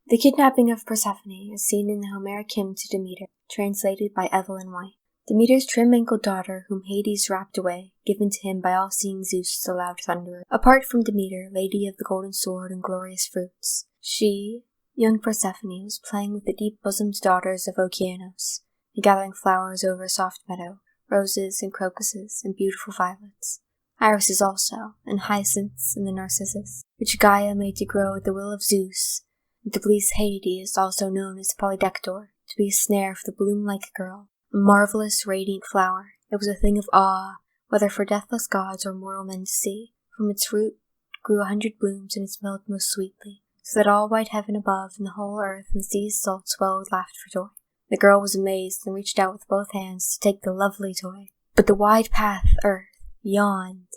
The Kidnapping of Persephone is seen in the Homeric Hymn to Demeter, translated by Evelyn White. Demeter's trim-ankled daughter, whom Hades rapt away, given to him by all-seeing Zeus the loud thunderer. Apart from Demeter, lady of the golden sword and glorious fruits, she, young Persephone, was playing with the deep-bosomed daughters of Okeanos, and gathering flowers over a soft meadow, roses and crocuses and beautiful violets. Irises also, and hyacinths and the narcissus, which Gaia made to grow at the will of Zeus, and to please Hades, also known as Polydector, to be a snare for the bloom-like girl, a marvelous, radiant flower. It was a thing of awe, whether for deathless gods or mortal men to see. From its root grew 100 blooms, and it smelled most sweetly, so that all wide heaven above and the whole earth and the sea's salt swelled with laughter for joy. The girl was amazed and reached out with both hands to take the lovely toy. But the wide path, earth, yawned,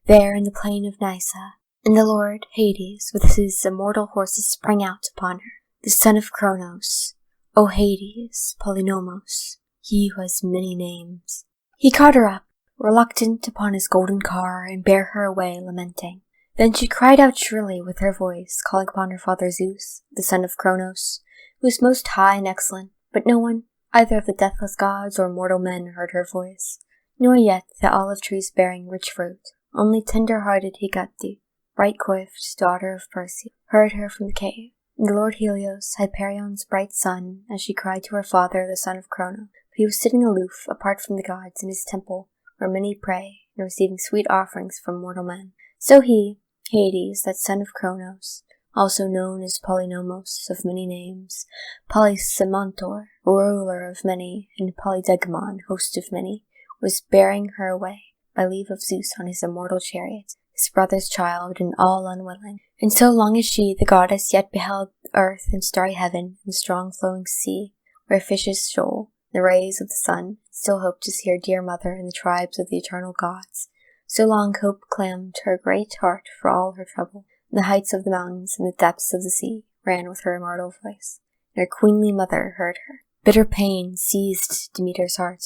there in the plain of Nysa, and the lord, Hades, with his immortal horses sprang out upon her, the son of Cronos, O Hades, Polynomos, he who has many names. He caught her up, reluctant, upon his golden car, and bare her away, lamenting. Then she cried out shrilly with her voice, calling upon her father Zeus, the son of Cronos, who was most high and excellent, but no one, either of the deathless gods or mortal men, heard her voice, nor yet the olive trees bearing rich fruit. Only tender-hearted Hekate, bright-coiffed daughter of Persephone, heard her from the cave, and the lord Helios, Hyperion's bright son, as she cried to her father, the son of Cronos. For he was sitting aloof, apart from the gods, in his temple, where many pray, and receiving sweet offerings from mortal men. So he, Hades, that son of Cronos, also known as Polynomos, of many names, Polysemontor, ruler of many, and Polydegamon, host of many, was bearing her away, by leave of Zeus on his immortal chariot, his brother's child, and all unwilling. And so long as she, the goddess, yet beheld earth and starry heaven, and strong flowing sea, where fishes shoal, the rays of the sun, still hoped to see her dear mother and the tribes of the eternal gods. So long hope clammed her great heart for all her trouble, and the heights of the mountains and the depths of the sea ran with her immortal voice, and her queenly mother heard her. Bitter pain seized Demeter's heart,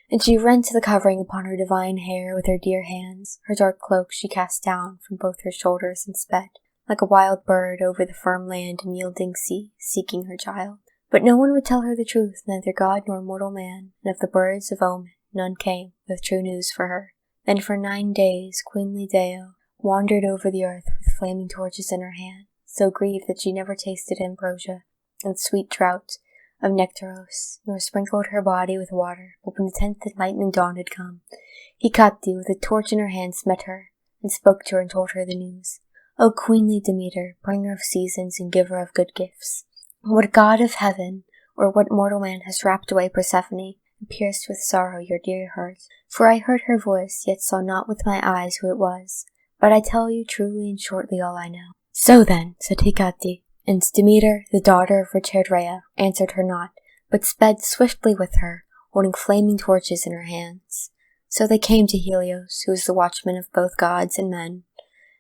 and she rent the covering upon her divine hair with her dear hands. Her dark cloak she cast down from both her shoulders and sped, like a wild bird, over the firm land and yielding sea, seeking her child. But no one would tell her the truth, neither god nor mortal man, and of the birds of omen none came with true news for her. Then for 9 days queenly Deo wandered over the earth with flaming torches in her hand, so grieved that she never tasted ambrosia and sweet draught of Nectaros, nor sprinkled her body with water. But when the 10th enlightening dawn had come, Hekate, with a torch in her hands, met her, and spoke to her and told her the news. O queenly Demeter, bringer of seasons and giver of good gifts, what god of heaven, or what mortal man has rapt away Persephone, and pierced with sorrow your dear heart? For I heard her voice, yet saw not with my eyes who it was. But I tell you truly and shortly all I know. So then, said Hekate, and Demeter, the daughter of rich-haired Rhea, answered her not, but sped swiftly with her, holding flaming torches in her hands. So they came to Helios, who was the watchman of both gods and men,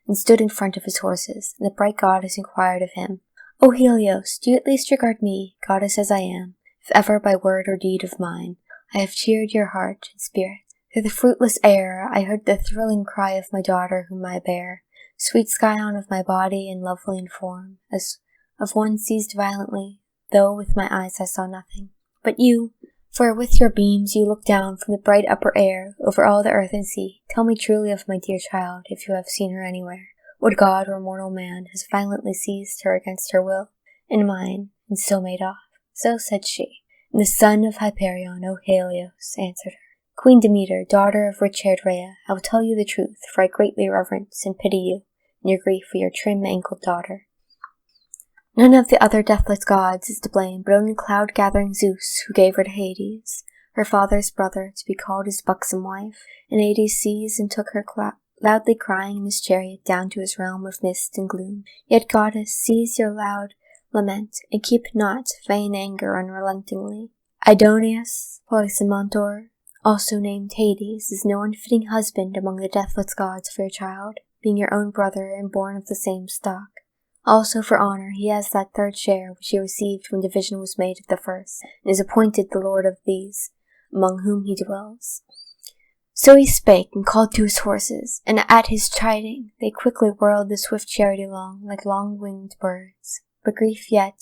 and stood in front of his horses, and the bright goddess inquired of him, O Helios, do you at least regard me, goddess as I am, if ever by word or deed of mine I have cheered your heart and spirit? Through the fruitless air I heard the thrilling cry of my daughter whom I bear, sweet scion of my body and lovely in form, as of one seized violently, though with my eyes I saw nothing. But you, for with your beams you look down from the bright upper air over all the earth and sea, tell me truly of my dear child, if you have seen her anywhere. What god or mortal man has violently seized her against her will, and mine, and so made off? So said she, and the son of Hyperion, O Helios, answered her. Queen Demeter, daughter of rich-haired Rhea, I will tell you the truth, for I greatly reverence and pity you, in your grief for your trim-ankled daughter. None of the other deathless gods is to blame, but only cloud-gathering Zeus, who gave her to Hades, her father's brother, to be called his buxom wife. And Hades seized and took her loudly crying in his chariot down to his realm of mist and gloom. Yet, goddess, cease your loud lament, and keep not vain anger unrelentingly. Aidoneus, Polysemontor, also named Hades, is no unfitting husband among the deathless gods for your child, being your own brother and born of the same stock. Also for honor he has that third share which he received when division was made at the first, and is appointed the lord of these, among whom he dwells. So he spake, and called to his horses, and at his chiding they quickly whirled the swift chariot along, like long-winged birds. But grief yet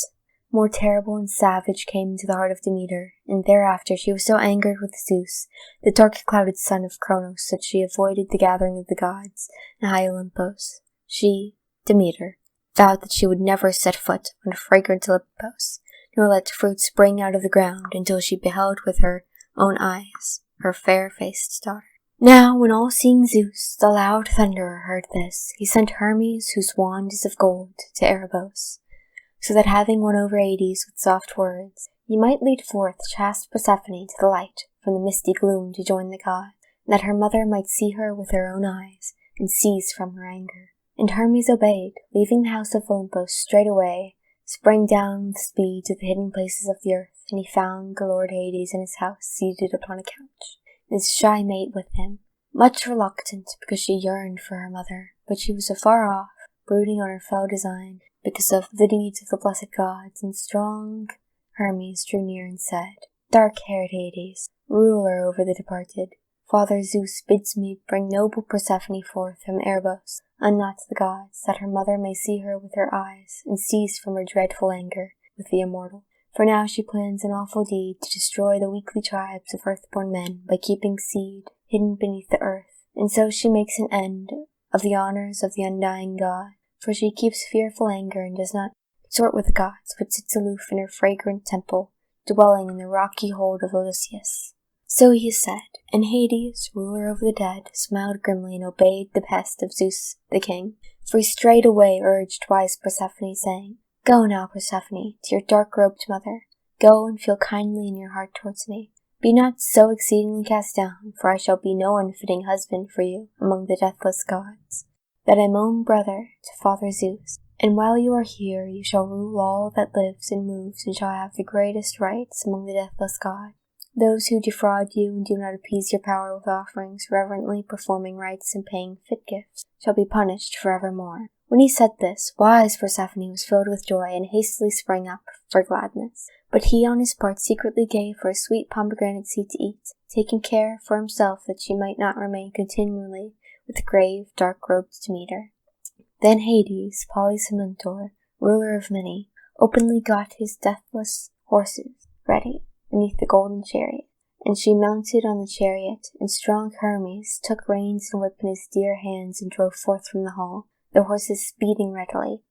more terrible and savage came into the heart of Demeter, and thereafter she was so angered with Zeus, the dark-clouded son of Cronos, that she avoided the gathering of the gods in high Olympos. She, Demeter, vowed that she would never set foot on fragrant Olympos, nor let fruit spring out of the ground until she beheld with her own eyes her fair-faced daughter. Now, when all-seeing Zeus, the loud thunderer, heard this, he sent Hermes, whose wand is of gold, to Erebos, so that having won over Hades with soft words, he might lead forth chaste Persephone to the light from the misty gloom to join the gods, and that her mother might see her with her own eyes, and cease from her anger. And Hermes obeyed, leaving the house of Olympos straightway, sprang down with speed to the hidden places of the earth, and he found the lord Hades in his house, seated upon a couch, and his shy mate with him, much reluctant because she yearned for her mother, but she was afar off, brooding on her fell design, because of the deeds of the blessed gods, and strong Hermes drew near and said, Dark-haired Hades, ruler over the departed, Father Zeus bids me bring noble Persephone forth from Erebos, unknown to the gods, that her mother may see her with her eyes, and cease from her dreadful anger with the immortal. For now she plans an awful deed to destroy the weakly tribes of earth-born men by keeping seed hidden beneath the earth, and so she makes an end of the honors of the undying god. For she keeps fearful anger and does not consort with the gods, but sits aloof in her fragrant temple, dwelling in the rocky hold of Odysseus. So he said, and Hades, ruler over the dead, smiled grimly and obeyed the behest of Zeus the king. For he straightway urged wise Persephone, saying, Go now, Persephone, to your dark-robed mother. Go and feel kindly in your heart towards me. Be not so exceedingly cast down, for I shall be no unfitting husband for you among the deathless gods. That I am own brother to Father Zeus, and while you are here you shall rule all that lives and moves, and shall have the greatest rights among the deathless gods. Those who defraud you and do not appease your power with offerings, reverently performing rites and paying fit gifts, shall be punished forevermore. When he said this, wise Persephone was filled with joy, and hastily sprang up for gladness. But he on his part secretly gave her a sweet pomegranate seed to eat, taking care for himself that she might not remain continually with the grave, dark-robed Demeter. Then Hades, Mentor, ruler of many, openly got his deathless horses ready beneath the golden chariot, and she mounted on the chariot, and strong Hermes took reins and whip in his dear hands and drove forth from the hall, the horses speeding readily.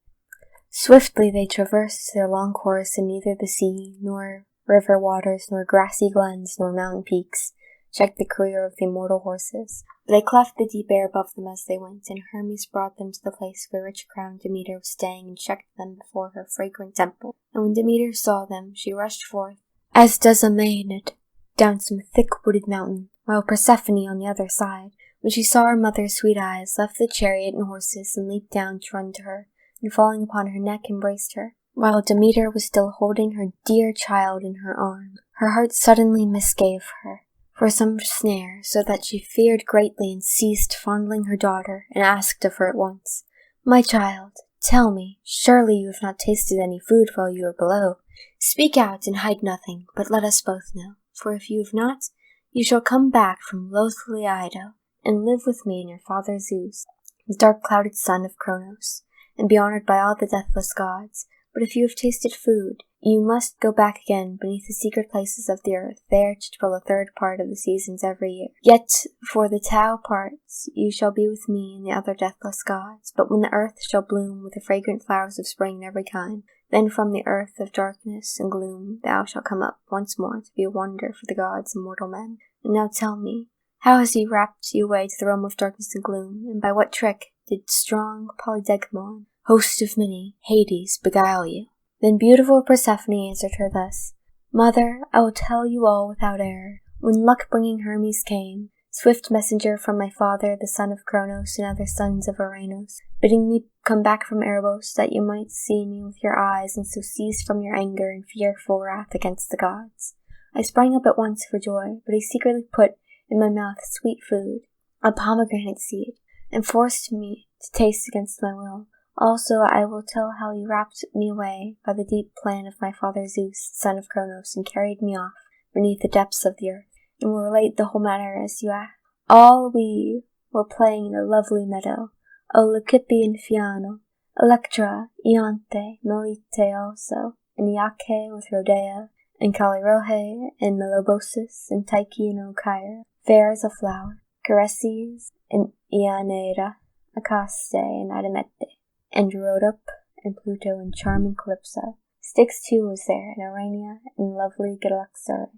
Swiftly they traversed their long course, and neither the sea, nor river waters, nor grassy glens, nor mountain peaks checked the career of the immortal horses. They cleft the deep air above them as they went, and Hermes brought them to the place where rich-crowned Demeter was staying, and checked them before her fragrant temple. And when Demeter saw them, she rushed forth, as does a maid, down some thick-wooded mountain, while Persephone on the other side, when she saw her mother's sweet eyes, left the chariot and horses, and leaped down to run to her, and falling upon her neck embraced her, while Demeter was still holding her dear child in her arms. Her heart suddenly misgave her for some snare, so that she feared greatly and ceased fondling her daughter, and asked of her at once, My child, tell me, surely you have not tasted any food while you were below. Speak out and hide nothing, but let us both know, for if you have not, you shall come back from loathly Ido, and live with me and your father Zeus, the dark-clouded son of Cronos, and be honored by all the deathless gods. But if you have tasted food, you must go back again beneath the secret places of the earth, there to dwell a third part of the seasons every year. Yet for the tau parts you shall be with me and the other deathless gods. But when the earth shall bloom with the fragrant flowers of spring in every kind, then from the earth of darkness and gloom thou shalt come up once more to be a wonder for the gods and mortal men. And now tell me, how has he wrapped you away to the realm of darkness and gloom, and by what trick did strong Polydegamon, host of many, Hades, beguile you? Then beautiful Persephone answered her thus, Mother, I will tell you all without error. When luck-bringing Hermes came, swift messenger from my father, the son of Cronos, and other sons of Ouranos, bidding me come back from Erebos, that you might see me with your eyes, and so cease from your anger and fearful wrath against the gods. I sprang up at once for joy, but he secretly put in my mouth sweet food, a pomegranate seed, and forced me to taste against my will. Also I will tell how he wrapped me away by the deep plan of my father Zeus, son of Cronos, and carried me off beneath the depths of the earth, and will relate the whole matter as you ask. All we were playing in a lovely meadow, a Lycipian Fiano, Electra, Iante, Melite also, and Iake with Rhodea, and Calirohe, and Melobosus, and Tyche and Okyra, fair as a flower, Caresses, and Ianeira, Acaste, and Adamete, and Rhodope, and Pluto, and charming Calypso. Styx too was there, and Urania, and lovely Galaxore.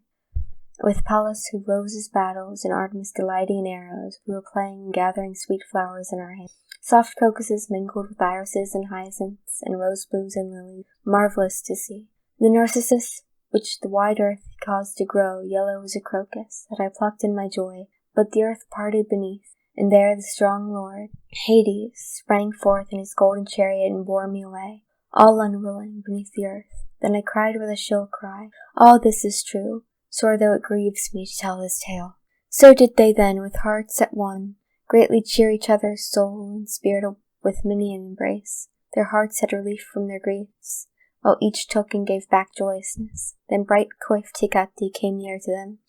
With Pallas who rose his battles, and Artemis delighting in arrows, we were playing and gathering sweet flowers in our hands. Soft crocuses mingled with irises and hyacinths, and rose blues and lilies, marvelous to see. The narcissus, which the wide earth caused to grow yellow as a crocus, that I plucked in my joy, but the earth parted beneath, and there the strong lord, Hades, sprang forth in his golden chariot and bore me away, all unwilling, beneath the earth. Then I cried with a shrill cry, all this is true, sore though it grieves me to tell this tale. So did they then, with hearts at one, greatly cheer each other's soul and spirit with many an embrace. Their hearts had relief from their griefs, while each took and gave back joyousness. Then bright coiffed Hekate came near to them,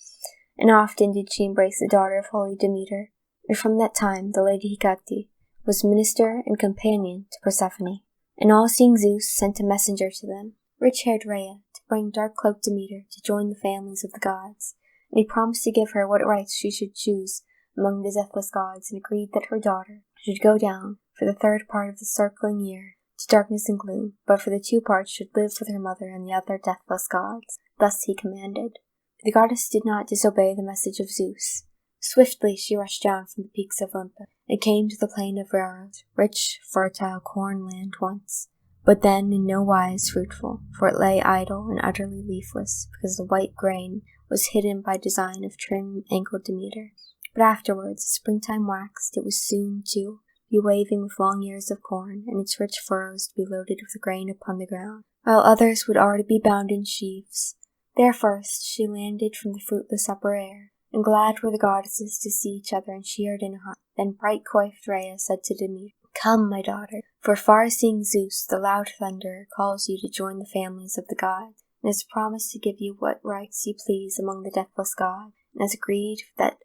and often did she embrace the daughter of holy Demeter. And from that time the lady Hekate was minister and companion to Persephone. And all-seeing Zeus sent a messenger to them, rich-haired Rhea, to bring dark-cloaked Demeter to join the families of the gods. And he promised to give her what rights she should choose among the deathless gods, and agreed that her daughter should go down for the third part of the circling year to darkness and gloom, but for the 2 parts should live with her mother and the other deathless gods. Thus he commanded. The goddess did not disobey the message of Zeus. Swiftly she rushed down from the peaks of Olympus, and came to the plain of Rhodes, rich, fertile corn land once, but then in no wise fruitful, for it lay idle and utterly leafless, because the white grain was hidden by design of trim-ankled Demeter. But afterwards, as springtime waxed, it was soon to be waving with long ears of corn, and its rich furrows to be loaded with grain upon the ground, while others would already be bound in sheaves. There first she landed from the fruitless upper air, and glad were the goddesses to see each other and cheered in heart. Then bright-coiffed Rhea said to Demeter, Come, my daughter, for far-seeing Zeus, the loud thunderer, calls you to join the families of the gods, and has promised to give you what rights you please among the deathless gods, and has agreed that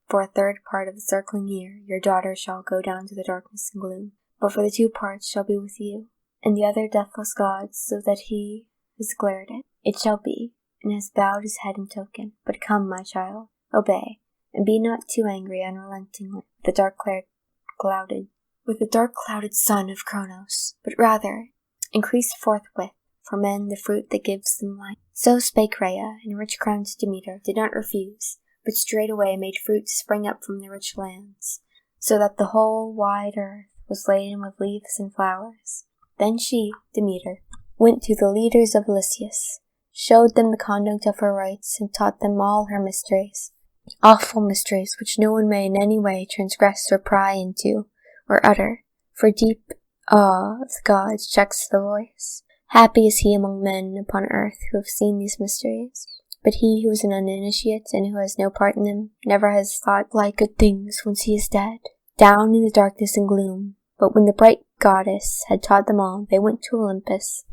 for a third part of the circling year your daughter shall go down to the darkness and gloom, but for the 2 parts shall be with you, and the other deathless gods, so that he has declared it. It shall be, and has bowed his head in token. But come, my child, obey, and be not too angry unrelentingly with the dark clouded son of Cronos, but rather increase forthwith for men the fruit that gives them life. So spake Rhea, and rich-crowned Demeter did not refuse, but straightway made fruit to spring up from the rich lands, so that the whole wide earth was laden with leaves and flowers. Then she, Demeter, went to the leaders of Lycius, showed them the conduct of her rites, and taught them all her mysteries, awful mysteries which no one may in any way transgress or pry into, or utter, for deep awe of the gods checks the voice. Happy is he among men upon earth who have seen these mysteries, but he who is an uninitiate and who has no part in them never has thought like good things once he is dead. Down in the darkness and gloom, but when the bright goddess had taught them all, they went to Olympus,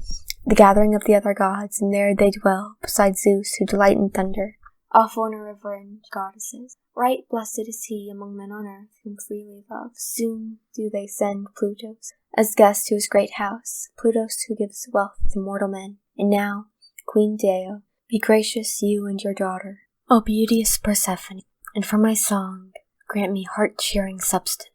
the gathering of the other gods, and there they dwell, beside Zeus, who delight in thunder, awful and irreverent goddesses. Right blessed is he among men on earth, whom freely love. Soon do they send Plutos as guest to his great house, Plutos who gives wealth to mortal men. And now, Queen Deo, be gracious, you and your daughter, O beauteous Persephone, and for my song, grant me heart-cheering substance.